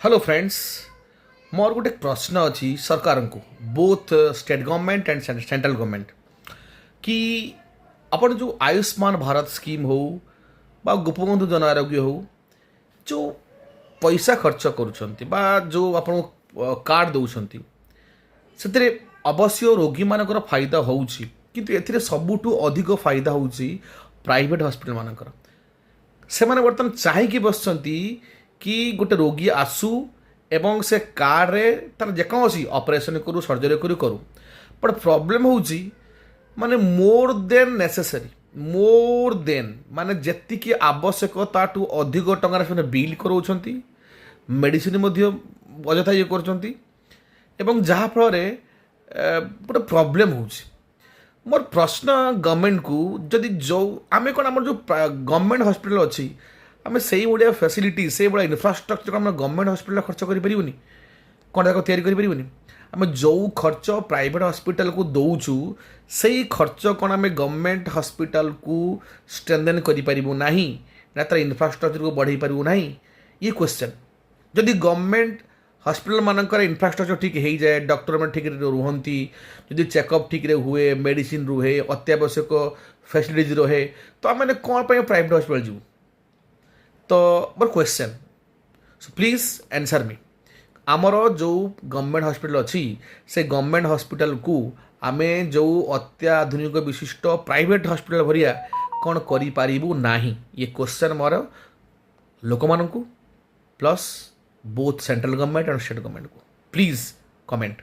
Hello friends, मोर गोटे प्रश्न अच्छी सरकार को both state government and central government कि आपण जो आयुष्मान भारत स्कीम हो बा गोपबंधु जन आरोग्य हो जो पैसा खर्च करुँच जो आपण कार्ड दौरान से अवश्य रोगी मानकर फायदा होउछि किंतु एथिरे सबुठु अधिक फायदा होउछि प्राइवेट हॉस्पिटल मानकर से माने बर्तमान चाहिए बसती कि गोटे रोगी आसू एवं से कार रे तार जेकोसी ऑपरेशन करू सर्जरी करू बट प्रॉब्लम होउछि माने more than necessary more than माने जेतिकी आवश्यक ताठू अधिक टंकार से बिल कराउछंती मेडिसिन मध्य अजथा ये करछंती एवं जहाँ फल गोटे प्रॉब्लम होउछि मोर प्रश्न गवर्नमेंट को जदि जो आम कौन आम जो गवर्नमेंट हॉस्पिटल अच्छी आम से भाया फैसिलिटी से भाया इनफ्रास्ट्रक्चर आम गवर्नमेंट हॉस्पिटल खर्च करें कौन जाक तैयारी आम जो खर्च प्राइवेट हॉस्पिटल को दौचु से खर्च कौन आम गवर्नमेंट हॉस्पिटल को स्ट्रेंथन करूँ ना ना तार इनफ्रास्ट्रक्चर को बढ़ई पारू ना ये क्वेश्चन जदि गवर्नमेंट हॉस्पिटल मानकर इनफ्रास्ट्रक्चर ठीक हो जाए डॉक्टर मैंने ठीक रुहंती जदि चेकअप ठीक हुए मेडिसिन रुहे अत्यावश्यक फैसिलिटीज रहे तो आम मैंने कौन प्राइवेट हॉस्पिटल जीव तो more question so please answer me आमर जो गवर्नमेंट हॉस्पिटल अच्छी से गवर्नमेंट हॉस्पिटल को आम जो अत्याधुनिक विशिष्ट प्राइवेट हॉस्पिटल भरिया कौन करूँ ना ये क्वेश्चन मोर लोक मानू प्लस बोथ सेंट्रल गवर्नमेंट और स्टेट गवर्नमेंट को प्लीज कमेंट।